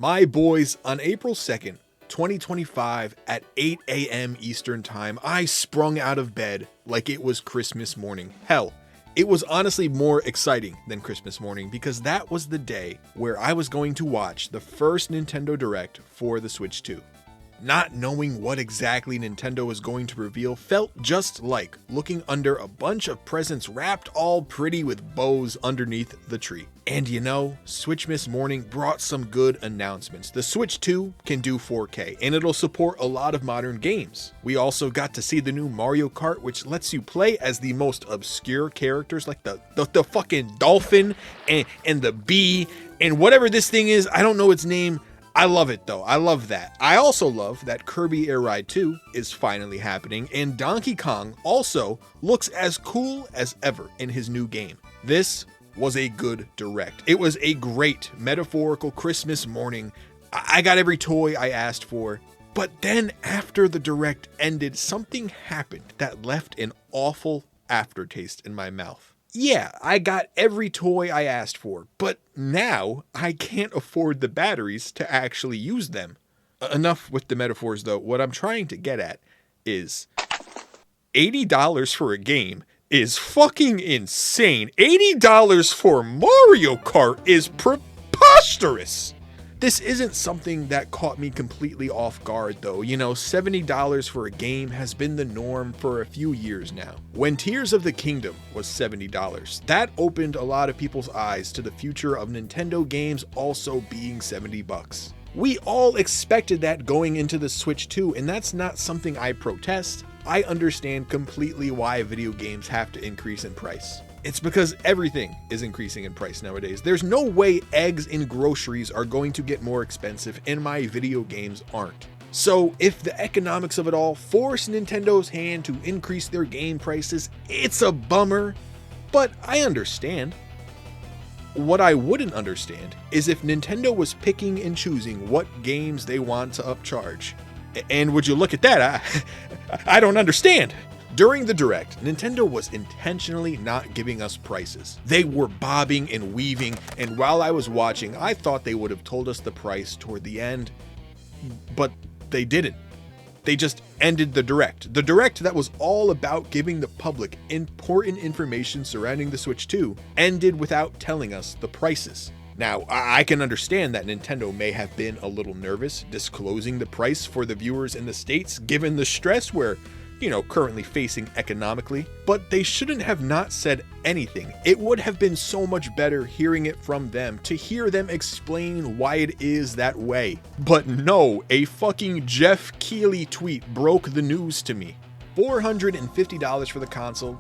My boys, on April 2nd, 2025 at 8 a.m. Eastern Time, I sprung out of bed like it was Christmas morning. Hell, it was honestly more exciting than Christmas morning because that was the day where I was going to watch the first Nintendo Direct for the Switch 2. Not knowing what exactly Nintendo was going to reveal felt just like looking under a bunch of presents wrapped all pretty with bows underneath the tree. And you know, Switchmas Morning brought some good announcements. The Switch 2 can do 4K, and it'll support a lot of modern games. We also got to see the new Mario Kart, which lets you play as the most obscure characters like the fucking dolphin and the bee and whatever this thing is. I don't know its name. I love it though. I love that. I also love that Kirby Air Ride 2 is finally happening, and Donkey Kong also looks as cool as ever in his new game. This was a good direct. It was a great metaphorical Christmas morning. I got every toy I asked for, but then after the direct ended, something happened that left an awful aftertaste in my mouth. Yeah, I got every toy I asked for, but now I can't afford the batteries to actually use them. Enough with the metaphors though. What I'm trying to get at is $80 for a game is fucking insane. $80 for Mario Kart is preposterous. This isn't something that caught me completely off guard though. You know, $70 for a game has been the norm for a few years now. When Tears of the Kingdom was $70, that opened a lot of people's eyes to the future of Nintendo games also being $70. We all expected that going into the Switch 2, and that's not something I protest. I understand completely why video games have to increase in price. It's because everything is increasing in price nowadays. There's no way eggs and groceries are going to get more expensive and my video games aren't. So if the economics of it all force Nintendo's hand to increase their game prices, it's a bummer, but I understand. What I wouldn't understand is if Nintendo was picking and choosing what games they want to upcharge. And would you look at that? I don't understand. During the Direct, Nintendo was intentionally not giving us prices. They were bobbing and weaving, and while I was watching, I thought they would have told us the price toward the end, but they didn't. They just ended the Direct. The Direct that was all about giving the public important information surrounding the Switch 2 ended without telling us the prices. Now, I can understand that Nintendo may have been a little nervous disclosing the price for the viewers in the States, given the stress we're currently facing economically, but they shouldn't have not said anything. It would have been so much better hearing it from them, to hear them explain why it is that way. But no, a fucking Jeff Keighley tweet broke the news to me. $450 for the console,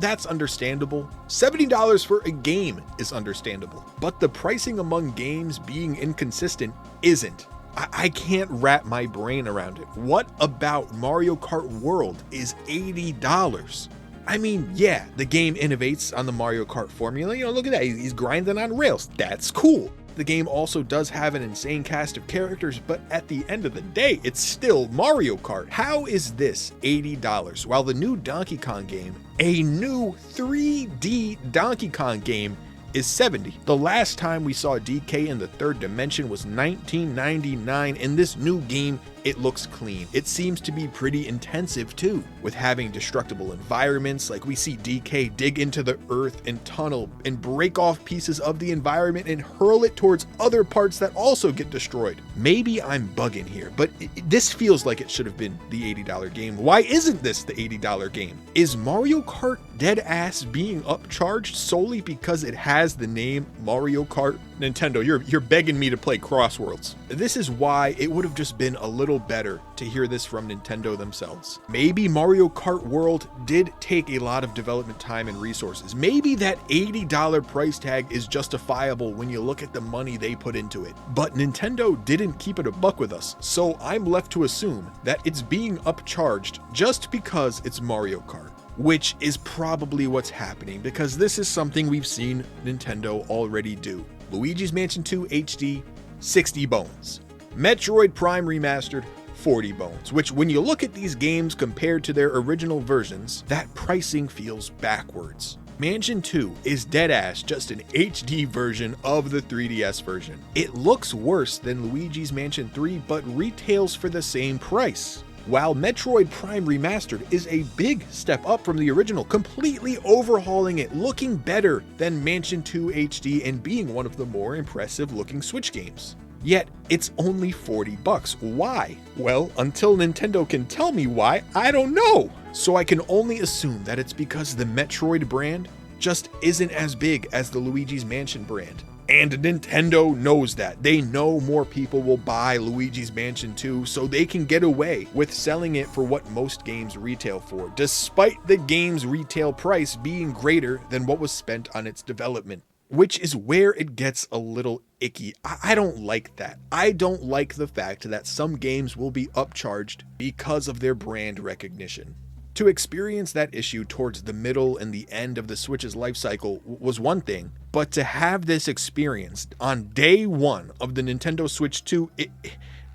that's understandable. $70 for a game is understandable, but the pricing among games being inconsistent isn't. I can't wrap my brain around it. What about Mario Kart World is $80? I mean, yeah, the game innovates on the Mario Kart formula. Look at that. He's grinding on rails. That's cool. The game also does have an insane cast of characters, but at the end of the day, it's still Mario Kart. How is this $80 while the new Donkey Kong game, a new 3D Donkey Kong game, is $70? The last time we saw DK in the third dimension was 1999. In this new game, it looks clean. It seems to be pretty intensive too, with having destructible environments, like we see DK dig into the earth and tunnel and break off pieces of the environment and hurl it towards other parts that also get destroyed. Maybe I'm bugging here, but this feels like it should have been the $80 game. Why isn't this the $80 game? Is Mario Kart dead ass being upcharged solely because it has the name Mario Kart? Nintendo, you're begging me to play Crossworlds. This is why it would have just been a little better to hear this from Nintendo themselves. Maybe Mario Kart World did take a lot of development time and resources. Maybe that $80 price tag is justifiable when you look at the money they put into it. But Nintendo didn't keep it a buck with us, so I'm left to assume that it's being upcharged just because it's Mario Kart. Which is probably what's happening, because this is something we've seen Nintendo already do. Luigi's Mansion 2 HD, 60 bones. Metroid Prime Remastered, 40 bones, which when you look at these games compared to their original versions, that pricing feels backwards. Mansion 2 is deadass just an HD version of the 3DS version. It looks worse than Luigi's Mansion 3 but retails for the same price. While Metroid Prime Remastered is a big step up from the original, completely overhauling it, looking better than Mansion 2 HD and being one of the more impressive looking Switch games. Yet, it's only $40. Why? Well, until Nintendo can tell me why, I don't know. So I can only assume that it's because the Metroid brand just isn't as big as the Luigi's Mansion brand. And Nintendo knows that. They know more people will buy Luigi's Mansion 2, so they can get away with selling it for what most games retail for, despite the game's retail price being greater than what was spent on its development. Which is where it gets a little icky. I don't like that. I don't like the fact that some games will be upcharged because of their brand recognition. To experience that issue towards the middle and the end of the Switch's life cycle was one thing, but to have this experience on day one of the Nintendo Switch 2,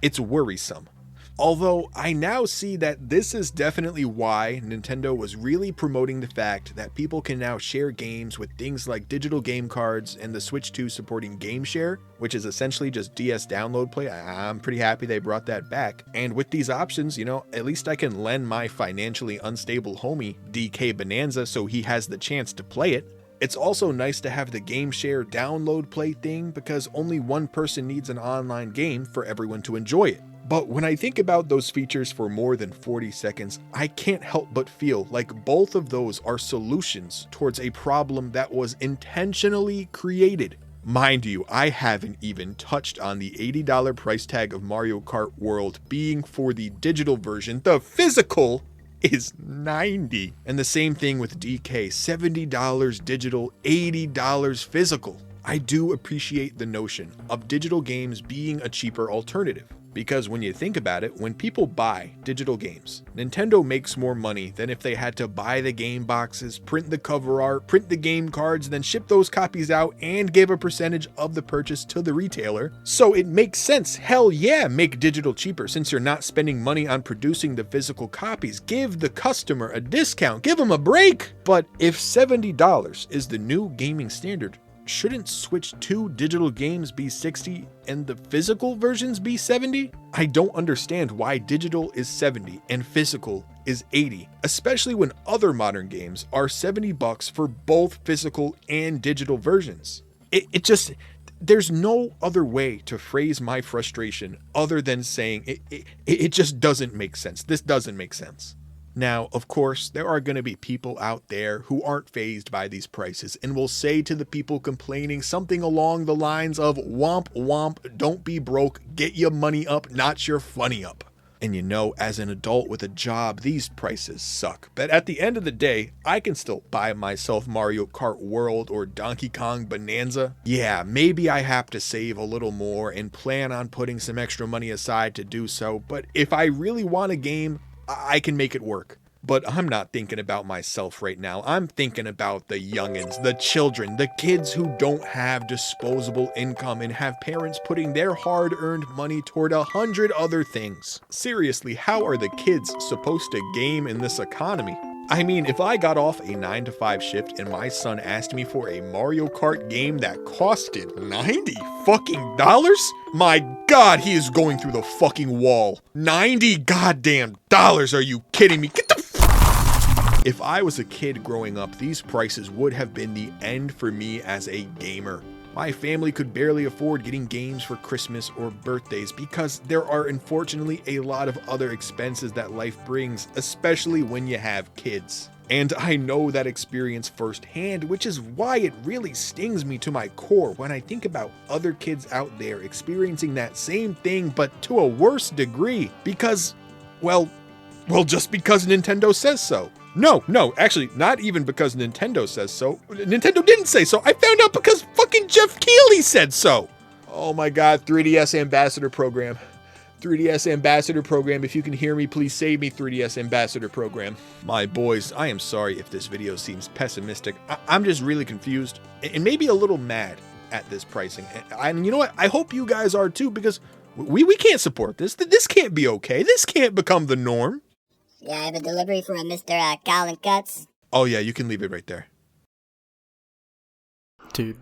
it's worrisome. Although I now see that this is definitely why Nintendo was really promoting the fact that people can now share games with things like digital game cards and the Switch 2 supporting Game Share, which is essentially just DS download play. I'm pretty happy they brought that back. And with these options, at least I can lend my financially unstable homie DK Bonanza so he has the chance to play it. It's also nice to have the Game Share download play thing because only one person needs an online game for everyone to enjoy it. But when I think about those features for more than 40 seconds, I can't help but feel like both of those are solutions towards a problem that was intentionally created. Mind you, I haven't even touched on the $80 price tag of Mario Kart World being for the digital version. The physical is $90. And the same thing with DK, $70 digital, $80 physical. I do appreciate the notion of digital games being a cheaper alternative. Because when you think about it, when people buy digital games, Nintendo makes more money than if they had to buy the game boxes, print the cover art, print the game cards, then ship those copies out and give a percentage of the purchase to the retailer. So it makes sense. Hell yeah, make digital cheaper since you're not spending money on producing the physical copies. Give the customer a discount, give them a break. But if $70 is the new gaming standard, shouldn't Switch 2 digital games be $60 and the physical versions be $70? I don't understand why digital is $70 and physical is $80, especially when other modern games are $70 for both physical and digital versions. There's no other way to phrase my frustration other than saying it just doesn't make sense. This doesn't make sense. Now, of course, there are going to be people out there who aren't fazed by these prices and will say to the people complaining something along the lines of womp womp, don't be broke, get your money up, not your funny up. And as an adult with a job, these prices suck. But at the end of the day, I can still buy myself Mario Kart World or Donkey Kong Bonanza. Yeah, maybe I have to save a little more and plan on putting some extra money aside to do so, but if I really want a game, I can make it work. But I'm not thinking about myself right now. I'm thinking about the youngins, the children, the kids who don't have disposable income and have parents putting their hard-earned money toward 100 other things. Seriously, how are the kids supposed to game in this economy? I mean, if I got off a 9-to-5 shift and my son asked me for a Mario Kart game that costed $90 fucking dollars, my God, he is going through the fucking wall. $90 goddamn dollars, are you kidding me? Get the If I was a kid growing up, these prices would have been the end for me as a gamer. My family could barely afford getting games for Christmas or birthdays because there are unfortunately a lot of other expenses that life brings, especially when you have kids. And I know that experience firsthand, which is why it really stings me to my core when I think about other kids out there experiencing that same thing but to a worse degree because, just because Nintendo says so. No, actually, not even because Nintendo says so. Nintendo didn't say so. I found out because fucking Jeff Keighley said so. Oh my God, 3DS Ambassador Program. 3DS Ambassador Program, if you can hear me, please save me, 3DS Ambassador Program. My boys, I am sorry if this video seems pessimistic. I'm just really confused and maybe a little mad at this pricing. And you know what? I hope you guys are too because we can't support this. This can't be okay. This can't become the norm. Yeah, I have a delivery for a Mr. Colin Cuts. Oh yeah, you can leave it right there. Dude,